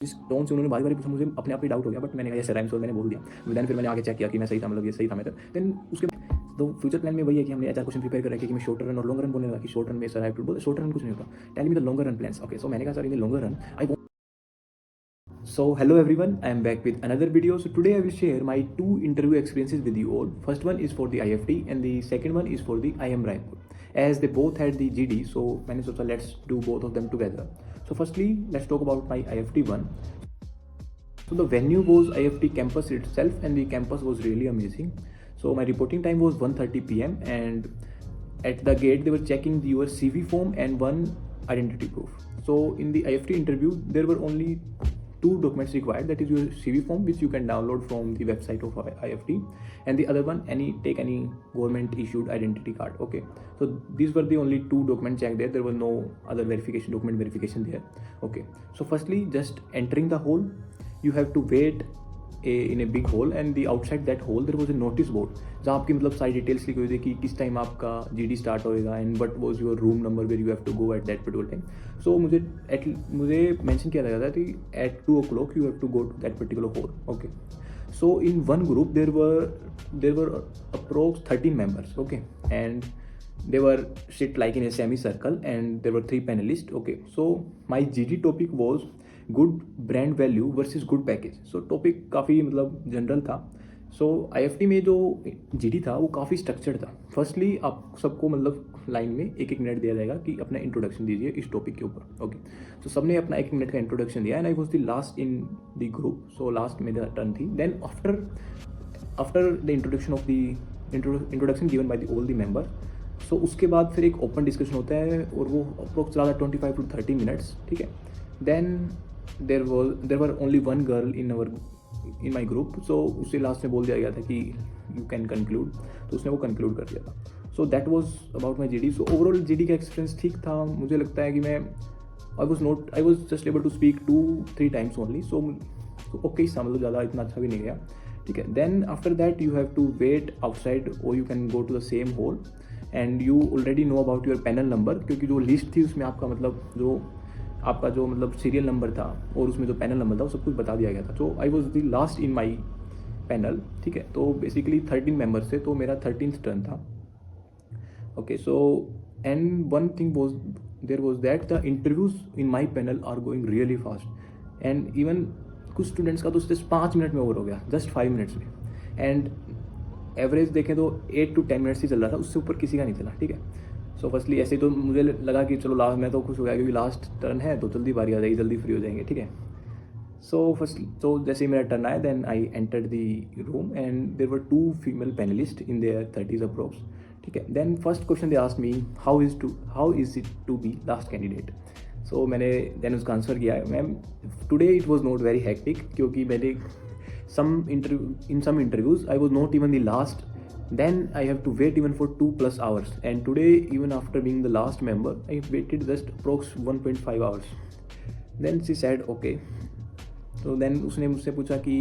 जिस टोन से उन्होंने बारी-बारी पूछा मुझे अपने आप ही डाउट हो गया, बट मैंने कहा यस राइम्स और मैंने बोल दिया। देन फिर मैंने आगे चेक किया कि मैं सही था, मतलब ये सही था मेथड। देन उसके तो फ्यूचर प्लान में वही है कि हमने एचआर क्वेश्चन प्रिपेयर कर रखे कि मैं शॉर्ट रन और लॉन्ग रन बोलने लगा कि शॉर्ट रन में sir I have to short run कुछ नहीं होता, tell me the longer run plans. Okay, so मैंने कहा sir in the longer run I want. So hello everyone, I am back with another video. So today I will share my two interview experiences with you all. First one is for the IFT and the second one is for the IM Raipur. As they both had the GD, so मैंने सोचा let's do both of them together. So firstly, let's talk about my IFT one. So the venue was IFT campus itself and the campus was really amazing. So my reporting time was 1:30 p.m. and at the gate they were checking your CV form and one identity proof. So in the IFT interview there were only two documents required, that is your CV form which you can download from the website of IFT, and the other one any government issued identity card. Okay, so these were the only two documents checked there. There was no other document verification there. Okay, so firstly just entering the hall, you have to wait in a big hall and the outside that hall there was a notice board जहाँ आपकी मतलब सारी details लिखी हुई थी कि किस time आपका जीडी स्टार्ट होएगा and what was your room number where you have to go at that particular time. So मुझे मेंशन किया गया था कि at 2 o'clock you have to go to that particular hall. Okay, so in one group there were approx 13 members. Okay, and they were sit like in a semicircle and there were three panelists. Okay, so my GD topic was good brand value versus good package. So topic काफ़ी मतलब general था. सो IFT में जो GD था वो काफ़ी structured था. Firstly आप सबको मतलब लाइन में एक एक मिनट दिया जाएगा कि अपना इंट्रोडक्शन दीजिए इस टॉपिक के ऊपर. ओके, तो सबने अपना एक मिनट का इंट्रोडक्शन दिया and I was the last in the group. So last मेरा टर्न थी. Then after the introduction of the introduction given by the all the member, so उसके बाद फिर एक ओपन डिस्कशन होता है और वो अप्रोक्स चला था 25 to 30 मिनट्स. ठीक है, then there were only one girl in my group. So उससे लास्ट में बोल दिया गया था कि यू कैन कंक्लूड, तो उसने वो कंक्लूड कर दिया था. So that was about my GD. So overall GD का एक्सपीरियंस ठीक था. मुझे लगता है कि मैं I was just able to speak 2-3 times only. So okay था, मतलब ज़्यादा इतना अच्छा भी नहीं गया. ठीक है, then after that you have to wait outside और you can go to the same hall and you already know about your panel number, क्योंकि जो लिस्ट थी उसमें आपका मतलब जो आपका जो मतलब सीरियल नंबर था और उसमें जो पैनल नंबर था वो सब कुछ बता दिया गया था. So I was the last in my panel. ठीक है, तो बेसिकली 13 मेंबर्स थे, तो मेरा 13th टर्न था. Okay, so and one thing was there was that the interviews in my panel are going really fast and even कुछ students का तो जस्ट 5 मिनट में ओवर हो गया, जस्ट 5 मिनट्स में. एंड एवरेज देखें तो 8 to 10 मिनट्स ही चल रहा था, उससे ऊपर किसी का नहीं चला. ठीक है, सो फर्स्टली ऐसे ही तो मुझे लगा कि चलो लास्ट, मैं तो खुश हो गया क्योंकि लास्ट टर्न है तो जल्दी बारी आ जाएगी, जल्दी फ्री हो जाएंगे. ठीक है, सो जैसे ही मेरा टर्न आया then I entered the room and there were 2 female panellist in their 30s approx. ठीक है, then first question they asked me how is it to be last candidate. So मैंने देन उसका आंसर किया, ma'am today it was not very hectic, क्योंकि मैंने in some interviews I was not even the last, then I have to wait even for 2+ hours, and today even after being the last member I waited just approx 1.5 hours. Then she said okay. So then उसने मुझसे पूछा कि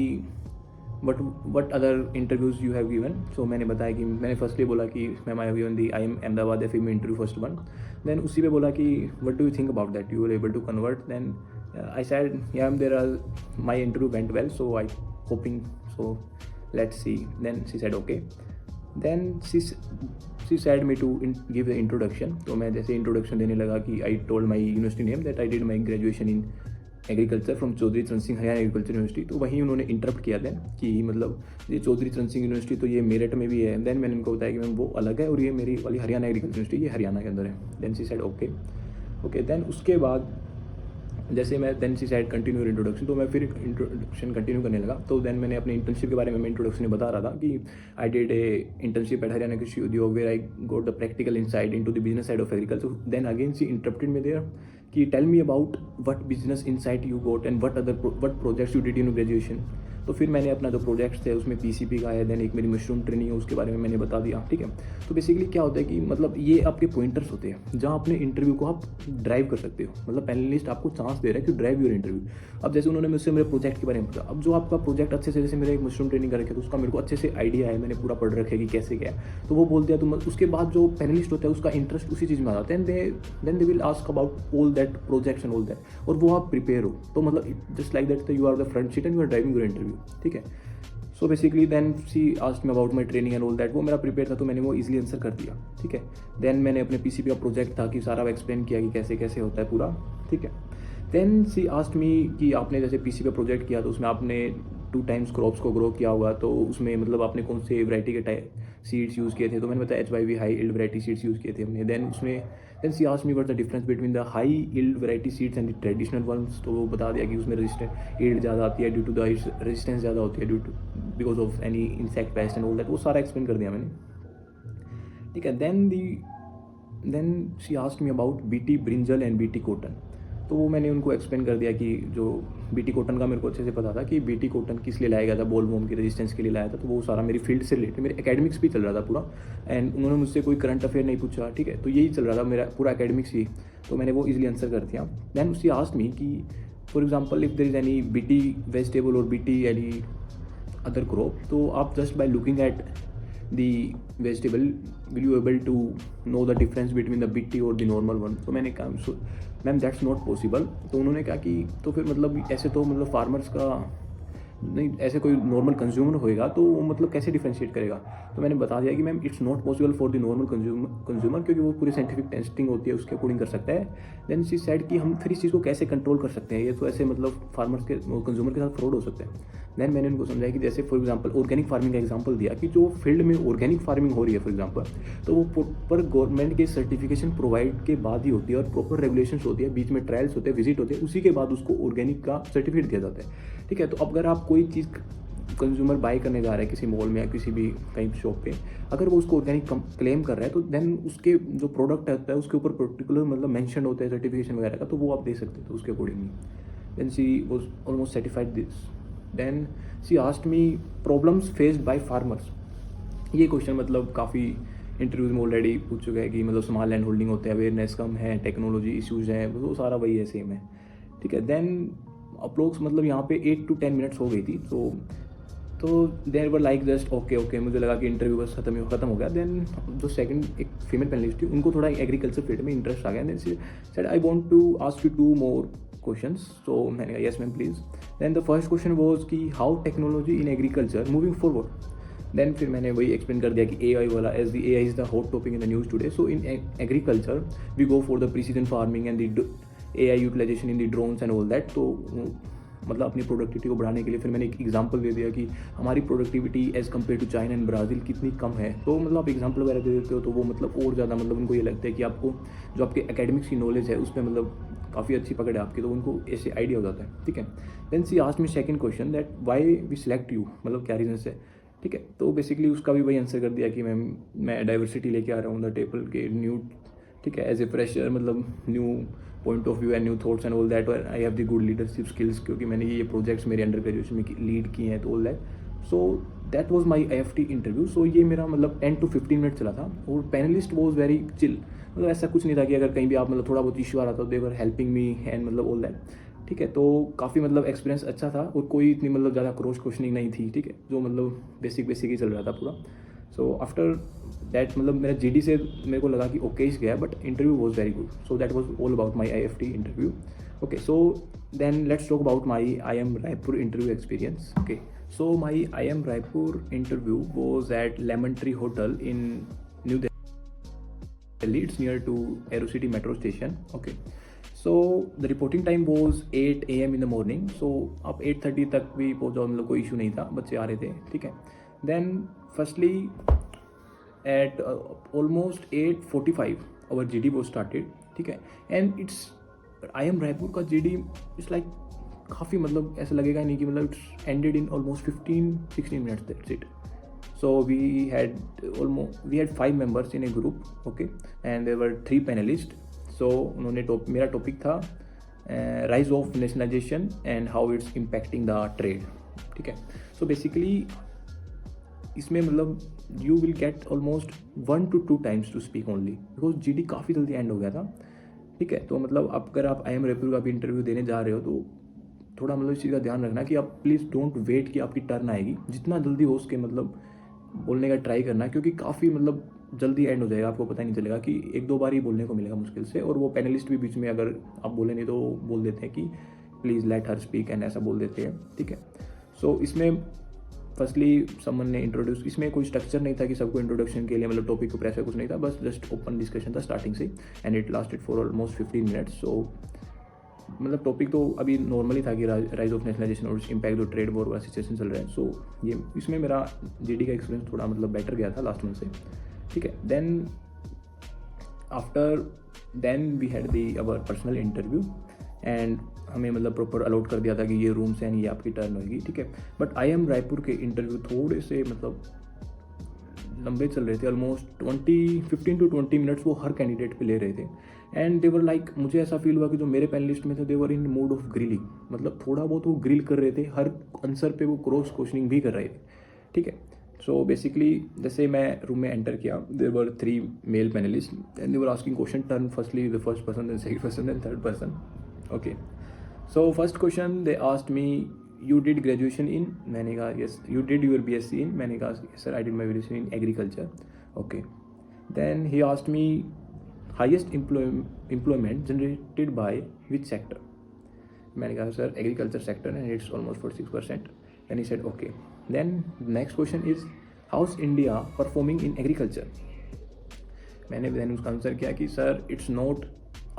what other interviews you have given. So मैंने बताया कि मैंने firstly बोला कि ma'am I have given the IIM Ahmedabad FEM interview first one. Then उसी पे बोला कि what do you think about that, you were able to convert. Then I said yeah, my interview went well, so I hoping, so let's see. Then she said okay. Then she said me to give the introduction. तो मैं जैसे introduction देने लगा कि I told my university name that I did my graduation in agriculture from Chaudhary Charan Singh Haryana agriculture university. तो वहीं उन्होंने interrupt किया था कि मतलब ये चौधरी चरण सिंह यूनिवर्सिटी तो ये मेरठ में भी है. देन मैंने उनको बताया कि मैम वो अलग है और ये मेरी वाली हरियाणा एग्रीकल्चर यूनिवर्सिटी ये हरियाणा के अंदर है. देन सी साइड ओके. देन उसके बाद जैसे मैं देन सी साइड कंटिन्यू इंट्रोडक्शन, तो मैं फिर इंट्रोडक्शन कंटिन्यू करने लगा. तो देन मैंने अपने इंटर्नशिप के बारे में इंट्रोडक्शन में बता रहा था कि I did a internship at Haryana Krishi Udyog where I got the practical insight into the business side of agriculture. Then again she interrupted me there कि tell me about what business insight you got and what projects you did in graduation. तो फिर मैंने अपना जो projects थे उसमें PCP का है, देन एक मेरी मशरूम ट्रेनिंग है उसके बारे में मैंने बता दिया, ठीक है। तो बेसिकली क्या होता है कि मतलब ये आपके पॉइंटर्स होते हैं जहाँ अपने इंटरव्यू को आप ड्राइव कर सकते हो, मतलब पैनलिस्ट आपको चांस दे रहा है कि ड्राइव योर इंटरव्यू। अब जैसे उन्होंने मुझसे मेरे प्रोजेक्ट के बारे में पूछा, अब जो आपका प्रोजेक्ट अच्छे से, जैसे मेरा एक मशरूम ट्रेनिंग कर रखे तो उसका मेरे को अच्छे से आइडिया है, मैंने पूरा पढ़ रखा है कि कैसे क्या है, तो वो बोलते हैं। तो उसके बाद जो पैनलिस्ट होता है उसका इंटरेस्ट उसी चीज़ में आ जाता है, then they will ask about all that projects and all that, और वो आप प्रिपेयर हो। तो मतलब just like that you are the front seat and you are driving your interview, ठीक है। So basically then she asked me about my training and all that, वो मेरा प्रिपेयर था तो मैंने वो इजीली आंसर कर दिया, ठीक है। देन मैंने अपने पीसीपी का प्रोजेक्ट था कि सारा एक्सप्लेन किया कि कैसे कैसे होता है पूरा, ठीक है। देन सी आस्क्ड मी कि आपने जैसे पीसी का प्रोजेक्ट किया तो उसमें आपने 2 टाइम्स क्रॉप्स को ग्रो किया होगा, तो उसमें मतलब आपने कौन से वैरायटी के टाइप सीड्स यूज़ किए थे, तो मैंने बताया HYV high yield variety seeds use किए थे हमने। Then she asked me what the difference between the high yield variety seeds and the traditional ones, तो वो बता दिया कि उसमें रेजिस्टेंट यील्ड ज़्यादा आती है ड्यू टू द रेजिस्टेंस ज़्यादा होती है due to because of any insect pest and all that, वो सारा एक्सप्लेन कर दिया मैंने, ठीक है। Then she asked me about BT brinjal and BT cotton, तो वो मैंने उनको एक्सप्लेन कर दिया कि जो बीटी कॉटन का मेरे को अच्छे से पता था कि बीटी कॉटन किस लिए लाया गया था, बॉल वॉर्म की रेजिस्टेंस के लिए लाया था, तो वो सारा मेरी फील्ड से रिलेटेड, मेरे एकेडमिक्स भी चल रहा था पूरा, एंड उन्होंने मुझसे कोई करंट अफेयर नहीं पूछा, ठीक है। तो यही चल रहा था मेरा पूरा एकेडमिक्स ही, तो मैंने वो इजीली आंसर कर दिया। देन शी आस्क्ड मी कि for example if there is any BT vegetable और बीटी एनी अदर क्रॉप, तो आप just by looking at the vegetable will you able to know the difference between the BT और the normal one, तो मैंने कहा so ma'am that's not possible. तो उन्होंने कहा कि तो फिर मतलब ऐसे तो मतलब फार्मर्स का नहीं, ऐसे कोई नॉर्मल कंज्यूमर होएगा तो वो मतलब कैसे डिफ्रेंशिएट करेगा, तो मैंने बता दिया कि ma'am it's not possible for the normal consumer क्योंकि वो पूरी साइंटिफिक टेस्टिंग होती है उसके अकॉर्डिंग कर सकता है। देन शी सेड कि हम फिर इस चीज़ को कैसे कंट्रोल कर सकते हैं, ये तो ऐसे मतलब फार्मर्स के कंज्यूमर के साथ फ्रॉड हो सकता है। देन मैंने उनको समझाया कि जैसे फॉर एग्जांपल ऑर्गेनिक फार्मिंग का एग्जांपल दिया कि जो फील्ड में ऑर्गेनिक फार्मिंग हो रही है फॉर एग्जांपल, तो वो प्रॉपर गवर्नमेंट के सर्टिफिकेशन प्रोवाइड के बाद ही होती है और प्रॉपर रेगुलेशंस होती है, बीच में ट्रायल्स होते हैं, विजिट होते हैं, उसी के बाद उसको ऑर्गेनिक का सर्टिफिकेट दिया जाता है, ठीक है। तो अगर आप कोई चीज़ कंज्यूमर बाय करने जा रहा है किसी मॉल में या किसी भी कहीं शॉप पे, अगर वो उसको ऑर्गेनिक क्लेम कर रहा है तो देन उसके जो प्रोडक्ट आता है उसके ऊपर पर्टिकुलर मतलब मेंशन होता है सर्टिफिकेशन वगैरह का, तो वो आप दे सकते हो उसके accordingly. Then she was almost satisfied this. Then she asked me problems faced by farmers, ये क्वेश्चन मतलब काफ़ी इंटरव्यूज में ऑलरेडी पूछ चुका है कि मतलब स्मॉल लैंड होल्डिंग होते हैं, अवेयरनेस कम है, टेक्नोलॉजी इश्यूज हैं, वो सारा वही है, सेम है, ठीक है। देन अप्रोक्स मतलब यहाँ पे 8 to 10 मिनट्स हो गई थी, तो देर वर लाइक जस्ट ओके, मुझे लगा कि इंटरव्यू बस खत्म हो गया। देन जो सेकंड एक फीमेल पैनलिस्ट थी उनको थोड़ा एग्रीकल्चर फील्ड में इंटरेस्ट आ गया, then she said I want to ask you 2 more questions, तो मैंने कहा yes ma'am please. Then the first question was कि how technology in agriculture moving forward. Then फिर मैंने वही एक्सप्लेन कर दिया कि AI वाला, as the AI is the hot topic in the news today, so in agriculture we go for the precision farming and the AI utilization in the drones and all that. तो मतलब अपनी productivity को बढ़ाने के लिए फिर मैंने एक एग्जांपल दे दिया कि हमारी productivity as compared to China and Brazil कितनी कम है, तो मतलब आप एग्जांपल वगैरह दे देते हो तो वो मतलब और ज़्यादा मतलब उनको ये लगता है कि आपको जो आपके एकेडमिक्स की नॉलेज है उस पर मतलब काफ़ी अच्छी पकड़ है आपकी, तो उनको ऐसे आइडिया हो जाता है, ठीक है। Then she asked me second question that why we select you, मतलब क्या रीजन है, ठीक है। तो बेसिकली उसका भी वही आंसर कर दिया कि मैं डाइवर्सिटी लेके आ रहा हूँ द टेबल के न्यू, ठीक है, एज ए फ्रेशर मतलब new point of view and new thoughts and all that, और I have the good leadership skills क्योंकि मैंने ये प्रोजेक्ट्स मेरे अंडर ग्रेजुएशन में लीड किए हैं, तो all that. So that was my IFT interview. So ये मेरा मतलब 10 to 15 मिनट चला था, और पैनलिस्ट वाज वेरी चिल, मतलब ऐसा कुछ नहीं था कि अगर कहीं भी आप मतलब थोड़ा बहुत इशू आ रहा था दे वर हेल्पिंग मी एंड मतलब ऑल दैट, ठीक है। तो काफ़ी मतलब एक्सपीरियंस अच्छा था, और कोई इतनी मतलब ज़्यादा क्रॉस क्वेश्चनिंग नहीं थी, ठीक है, जो मतलब बेसिक ही चल रहा था पूरा। सो आफ्टर दैट मतलब मेरा GD से मेरे को लगा कि ओके इस गया, but interview was very good. So that was all about my IFT interview. Okay, so then let's talk about my IIM Raipur interview experience. Okay, so my IIM Raipur interview was at Lemon Tree Hotel in New Delhi, it's near to Aerocity metro station. Okay, so the reporting time was 8 AM in the morning. So आप 8:30 तक भी पहुँचाओ, मतलब कोई issue नहीं था, बच्चे आ रहे थे, ठीक है। Then firstly at almost 8:45 our GD was started, ठीक है। एंड इट्स IIM रायपुर का GD इट्स लाइक काफ़ी मतलब ऐसा लगेगा नहीं कि मतलब it's ended in almost 15-16 minutes, that's it. So we had 5 members in a group, okay, and there were 3 panelists. So उन्होंने मेरा टॉपिक था rise of nationalization and how it's impacting the trade. ठीक है। सो बेसिकली इसमें मतलब you will get almost 1 to 2 times to speak only, because GD काफ़ी जल्दी and हो गया था, ठीक है। तो मतलब अगर आप आई एम रेपुर का भी इंटरव्यू देने जा रहे हो तो थोड़ा मतलब इस चीज़ का ध्यान रखना कि आप प्लीज़ डोंट वेट कि आपकी टर्न आएगी, जितना जल्दी हो उसके मतलब बोलने का ट्राई करना, क्योंकि काफ़ी मतलब जल्दी एंड हो जाएगा, आपको पता ही नहीं चलेगा कि 1-2 बार ही बोलने को मिलेगा मुश्किल से। और वो पैनलिस्ट भी बीच में अगर आप बोले नहीं तो बोल देते हैं कि please let her speak and ऐसा बोल देते हैं, ठीक है। सो इसमें फर्स्टली समन ने इंट्रोड्यूस, इसमें कोई स्ट्रक्चर नहीं था कि सबको इंट्रोडक्शन के लिए मतलब टॉपिक को प्रेस कुछ नहीं था, बस जस्ट ओपन डिस्कशन था स्टार्टिंग से, and it lasted for almost 15 minutes. So मतलब टॉपिक तो अभी नॉर्मली था कि राइज ऑफ नेशनलाइजेशन और इम्पैक्ट ऑफ ट्रेड वॉर वाला सिचुएशन चल रहा है। सो ये इसमें मेरा जीडी का एक्सपीरियंस थोड़ा मतलब बेटर गया था लास्ट मंथ से, ठीक है। Then after then we had the our personal interview, and हमें मतलब प्रॉपर अलॉट कर दिया था कि ये रूम्स हैं, ये आपकी टर्न होगी, ठीक है। बट आई एम रायपुर के इंटरव्यू थोड़े से मतलब लंबे चल रहे थे, ऑलमोस्ट 15 to 20 मिनट्स वो हर कैंडिडेट पे ले रहे थे, एंड देवर लाइक मुझे ऐसा फील हुआ कि जो मेरे पैनलिस्ट में थे देवर इन मूड ऑफ ग्रिलिंग, मतलब थोड़ा बहुत वो ग्रिल कर रहे थे, हर आंसर पे वो क्रॉस क्वेश्चनिंग भी कर रहे थे, ठीक है। सो बेसिकली जैसे मैं रूम में एंटर किया, there were 3 male panelist and they were asking question turn firstly the first person, then second person, then third person, okay. So first question they asked me, you did graduation in, मैंने कहा yes. You did your BSc in, मैंने कहा sir I did my graduation in agriculture, okay. Then he asked me highest employment generated by which sector, मैंने कहा sir agriculture sector and it's almost 46%, then he said okay. Then next question is how is India performing in agriculture, मैंने then उसका answer किया कि sir it's not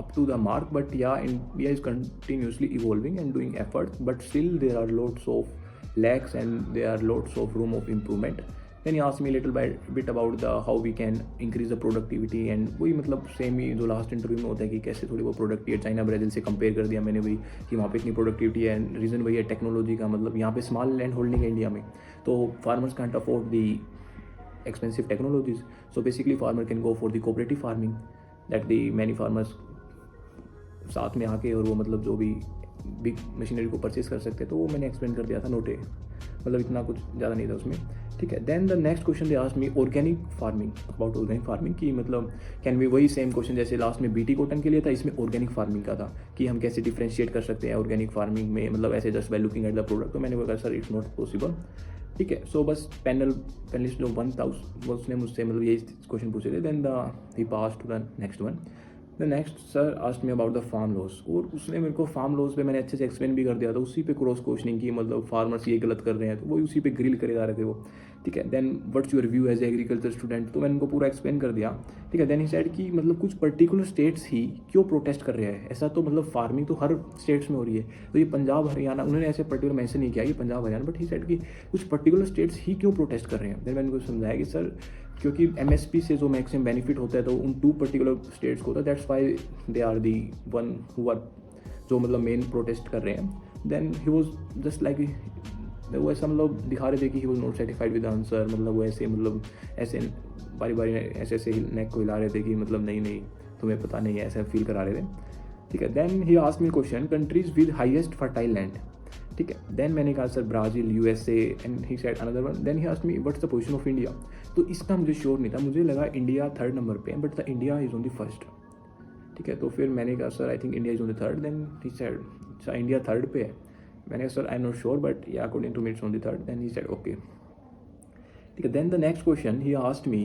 up to the mark, but yeah, India is continuously evolving and doing efforts, but still there are lots of lacks and there are lots of room of improvement. Then he asked me a little bit about the how we can increase the productivity, and वही मतलब same ही जो last interview में होता है कि कैसे थोड़ी वो प्रोडक्टिव है, चाइना ब्राज़ील से कंपेयर कर दिया मैंने वही कि वहाँ पे इतनी प्रोडक्टिविटी है, एंड रीज़न वही है टेक्नोलॉजी का, मतलब यहाँ पे स्मॉल लैंड होल्डिंग है इंडिया में, तो farmers can't afford the expensive technologies, so basically farmer can go for the cooperative farming, that the many farmers साथ में आके और वो मतलब जो भी बिग मशीनरी को परचेज कर सकते, तो वो मैंने एक्सप्लेन कर दिया था, नोटे मतलब इतना कुछ ज़्यादा नहीं था उसमें, ठीक है। Then the next question they asked me organic farming, about organic farming की मतलब कैन वी, वही सेम क्वेश्चन जैसे लास्ट में बीटी कॉटन के लिए था, इसमें ऑर्गेनिक फार्मिंग का था कि हम कैसे डिफ्रेंशिएट कर सकते हैं ऑर्गेनिक फार्मिंग में, मतलब ऐसे just by looking at the product, तो मैंने बोला सर इट्स नॉट पॉसिबल, ठीक है। सो बस पैनलिस्ट जो 1 था उसने मुझसे मतलब यही क्वेश्चन पूछे थे। Then he pass to the next one, the next sir asked me about the farm laws, और उसने मेरे को फार्म लॉस पे मैंने अच्छे से एक्सप्लेन भी कर दिया था, उसी पे क्रॉस क्वेश्चनिंग की, मतलब फार्मर्स ये गलत कर रहे हैं तो वही उसी पे ग्रिल करे जा रहे थे वो, ठीक है। Then what's your view as agriculture student, तो मैंने उनको पूरा एक्सप्लेन कर दिया, ठीक है। देन ही सेड कि मतलब कुछ पर्टिकुलर स्टेट्स ही क्यों प्रोटेस्ट कर रहे हैं, ऐसा तो मतलब फार्मिंग तो हर स्टेट्स में हो रही है, तो ये पंजाब हरियाणा, उन्होंने ऐसे पर्टिकुलर मेंशन नहीं किया कि Punjab Haryana, but he said कि कुछ पर्टिकुलर स्टेट्स ही क्यों प्रोटेस्ट कर रहे हैं। देन मैंने उनको समझाया कि सर क्योंकि एमएसपी से जो मैक्सिमम बेनिफिट होता है तो उन 2 पर्टिकुलर स्टेट्स को होता है, that's why they are the one who are जो मतलब मेन प्रोटेस्ट कर रहे हैं। Then he was just like वो ऐसा मतलब दिखा रहे थे कि he was not satisfied with the answer, मतलब वो ऐसे मतलब ऐसे बारी बारी ऐसे नेक को हिला रहे थे कि मतलब नहीं तुम्हें पता नहीं है, ऐसा फील करा रहे थे, ठीक है। Then he asked me question countries with highest fertile land, ठीक है। देन मैंने कहा sir Brazil, USA, and he said another one. Then he asked me what's the position of India, तो इसका मुझे श्योर नहीं था, मुझे लगा इंडिया 3rd नंबर पे है, but the India is on the 1st, ठीक है। तो फिर मैंने कहा sir I think India is on the 3rd, then he said अच्छा इंडिया 3rd पे है, मैंने कहा sir I am not sure but या according to me it's on the 3rd, then he said okay, ठीक है। Then the next question he asked me,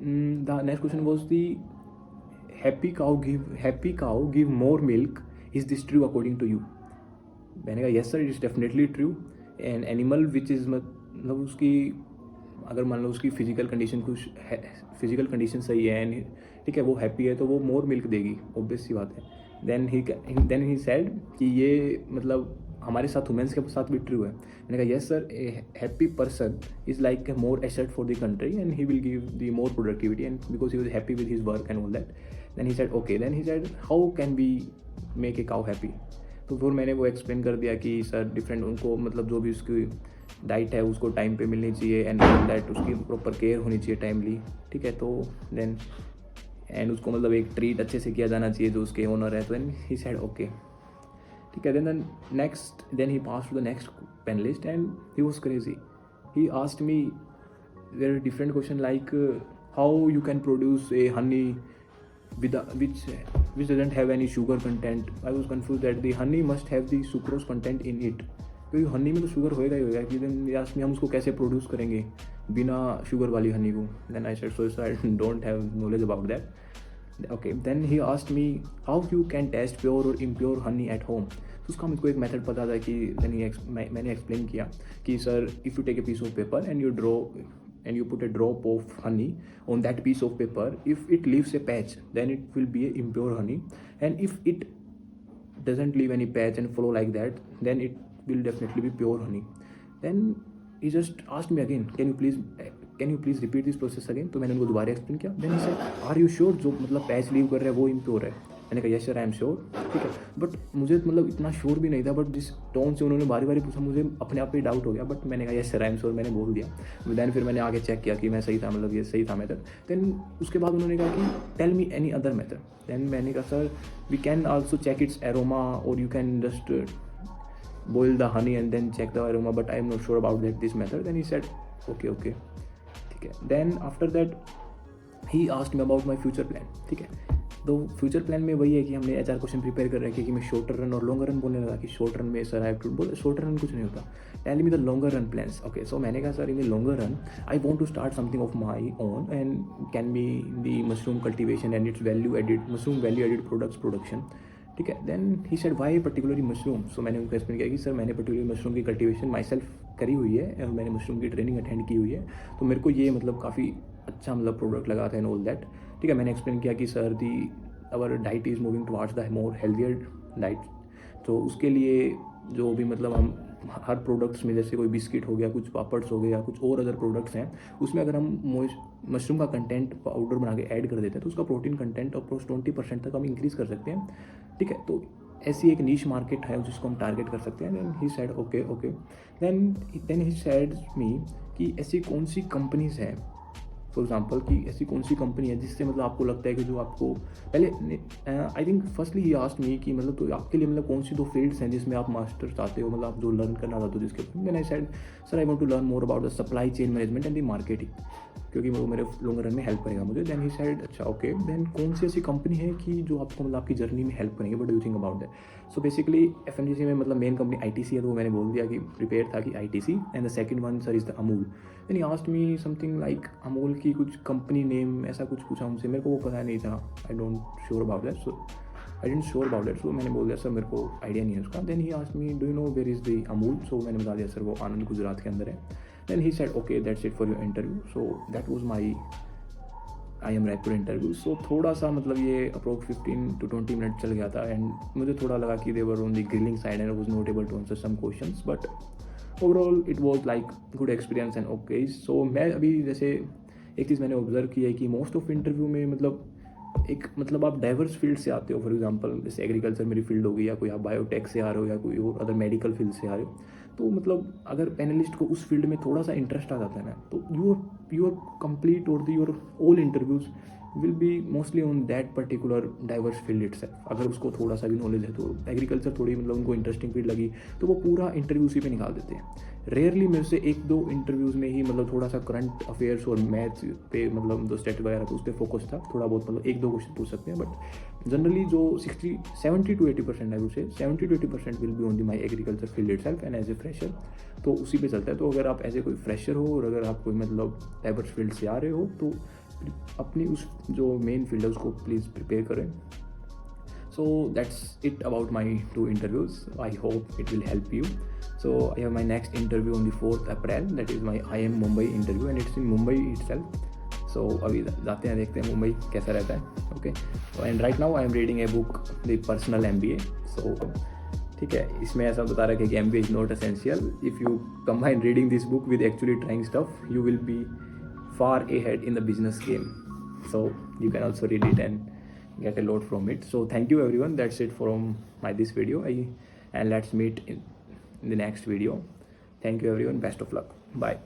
the next question was the happy cow give more milk, is this true according to you, मैंने कहा yes sir it is definitely true, an animal which is मतलब उसकी अगर मान लो उसकी physical condition सही है and ठीक है वो हैप्पी है तो वो मोर मिल्क देगी, ऑब्वियस सी बात है। देन ही सेड कि ये मतलब हमारे साथ वुमेंस के साथ भी ट्रू है, मैंने कहा yes sir a happy person is like a more asset for the country and he will give the more productivity and because he was happy with his work and all that. Then he said okay, then he said how can we make a cow happy, तो फिर मैंने वो explain कर दिया कि sir different उनको मतलब जो भी उसकी डाइट है उसको टाइम पे मिलनी चाहिए एंड दैट उसकी प्रॉपर केयर होनी चाहिए टाइमली, ठीक है। तो देन एंड उसको मतलब एक ट्रीट अच्छे से किया जाना चाहिए जो उसके ओनर है, तो देन ही सेड ओके, ठीक है. Then he passed to the next panelist and he was crazy. He asked me very different question like how you can produce a honey which doesn't have any sugar content. I was confused that the honey must have the sucrose content in it. क्योंकि हनी में तो sugar होएगा ही होएगा कि then asked me हम उसको कैसे produce करेंगे बिना शुगर वाली हनी को. Then I said so I don't have knowledge about that. Okay, then he asked me how you can test pure or impure honey at home. तो उसका मुझको एक मेथड पता था कि मैंने एक्सप्लेन किया कि sir if you take a piece of paper and you put a drop of honey on that piece of paper, if it leaves a patch then it will be a impure honey, and if it doesn't leave any patch and flow like that then it will definitely be pure honey. Then he just asked me again, can you please repeat this process again. तो मैंने उनको दोबारा explain किया. Then he said are you sure जो मतलब patch leave कर रहा है वो इम्प्योर है. मैंने कहा yes sir I am sure. ठीक है, बट मुझे मतलब इतना श्योर भी नहीं था, बट जिस टोन से उन्होंने बारी बारी पूछा मुझे अपने आप पे डाउट हो गया. बट मैंने कहा yes sir I am sure, मैंने बोल दिया. दैन फिर मैंने आगे चेक किया कि मैं सही था, मतलब ये सही था मेथड. देन उसके बाद उन्होंने कहा कि tell me any other method. Then मैंने कहा sir we can also check its aroma और you can just boil the honey and then check the aroma, but I am not sure about this method. Then he said okay ठीक है. Then after that he asked me about my future plan. ठीक है, तो future plan में वही है कि हमने HR क्वेश्चन प्रिपेयर कर रखे कि मैं शॉर्टर रन और लॉन्गर रन बोलने लगा कि शॉर्ट रन में सर आई हैव टू बोल शॉर्टर रन कुछ नहीं होता. Tell me the longer run plans. Okay, so मैंने कहा sir in the longer run I want to start something of my own and can be the mushroom cultivation and its value added products production. ठीक है. Then he said why particularly mushroom. So मैंने उनको explain किया कि sir मैंने particularly mushroom की cultivation my self करी हुई है और मैंने मशरूम की ट्रेनिंग अटेंड की हुई है, तो मेरे को ये मतलब काफ़ी अच्छा मतलब प्रोडक्ट लगा था एंड ऑल दैट. ठीक है, मैंने एक्सप्लेन किया कि sir our diet is moving towards the more healthier diet. तो उसके लिए जो भी मतलब हम हर प्रोडक्ट्स में जैसे कोई बिस्किट हो गया, कुछ पापड्स हो गया, कुछ और अदर प्रोडक्ट्स हैं, उसमें अगर हम मशरूम का कंटेंट पाउडर बना के ऐड कर देते हैं तो उसका प्रोटीन कंटेंट अप्रोच 20% तक हम इंक्रीज़ कर सकते हैं. ठीक है, तो ऐसी एक नीश मार्केट है जिसको हम टारगेट कर सकते हैं. Then he said okay. Then he said me कि ऐसी कौन सी कंपनीज हैं, फॉर एग्जाम्पल कि ऐसी कौन सी कंपनी है जिससे मतलब आपको लगता है कि जो आपको पहले आई थिंक फर्स्टली ये आस्क्ड मी कि मतलब तो आपके लिए मतलब कौन सी दो फील्ड्स हैं जिसमें आप मास्टर चाहते हो, मतलब आप जो लर्न करना चाहते हो जिसके. Then I said sir I want to learn more about the supply chain management and the marketing, क्योंकि वो मेरे लॉन्ग रन में हेल्प करेगा मुझे. देन ही सेड अच्छा ओके. देन कौन सी ऐसी कंपनी है कि जो आपको मतलब आपकी जर्नी में हेल्प करेंगे, but do you think about that. So basically FMGC में मतलब मेन कंपनी ITC है, तो वो मैंने बोल दिया कि प्रिपेयर था कि ITC and the second one sir is the Amul. Then he asked me something like Amul की कुछ कंपनी नेम ऐसा कुछ पूछा मुझसे, मेरे को वो पता नहीं था. I don't sure about that, so मैंने बोल दिया सर मेरे को आइडिया नहीं है उसका. Then he asked me do you know where is the Amul. So मैंने बता दिया सर वो आनंद गुजरात के अंदर है. Then he said okay that's it for your interview. So that was my IIM Raipur interview. So थोड़ा सा मतलब ये अप्रोक्स 15 to 20 मिनट चल गया था एंड मुझे थोड़ा लगा कि they were on the grilling side and I was not able to answer some questions, but overall it was like good experience and okay. So मैं अभी जैसे एक चीज़ मैंने ऑब्जर्व की है कि मोस्ट ऑफ इंटरव्यू में मतलब आप डाइवर्स फील्ड से आते हो. फॉर एग्जांपल जैसे एग्रीकल्चर मेरी फील्ड हो गई, या कोई आप बायोटेक से आ रहे हो, या कोई और अदर मेडिकल फील्ड से आ रहे हो. तो मतलब अगर पैनलिस्ट को उस फील्ड में थोड़ा सा इंटरेस्ट आ जाता है ना, तो योर कंप्लीट और your all interviews will be mostly on that particular diverse field itself. अगर उसको थोड़ा सा भी नॉलेज है तो एग्रीकल्चर थोड़ी मतलब उनको इंटरेस्टिंग फील्ड लगी तो वो पूरा इंटरव्यू उसी पे निकाल देते हैं. रेयरली मेरे से 1-2 इंटरव्यूज़ में ही मतलब थोड़ा सा करंट अफेयर्स और मैथ्स पे मतलब जो स्टेट वगैरह था उस पर फोकस था. थोड़ा बहुत मतलब 1-2 क्वेश्चन पूछ सकते हैं, बट जनरली जो 70 to 80% I would say 70 to 80% will be on the my agriculture field itself and as a fresher. तो उसी पे चलता है. तो अगर आप एज ए कोई फ्रेशर हो और अगर आप कोई मतलब डाइवर्स फील्ड से आ रहे हो तो अपनी उस जो मेन फील्ड है उसको प्लीज़ प्रिपेयर करें. So that's it about my 2 interviews. I hope it will help you. So I have my next interview on the 4th April. That is my IIM Mumbai interview and it's in Mumbai itself. So अभी जाते हैं देखते हैं मुंबई कैसा रहता है. Okay. So and right now I am reading a book, The Personal MBA. So ठीक है, इसमें ऐसा बता रहा है कि MBA is not essential. If you combine reading this book with actually trying stuff, you will be far ahead in the business game. So you can also read it and get a lot from it. So thank you everyone. That's it from this video. And let's meet in the next video. Thank you everyone. Best of luck. Bye.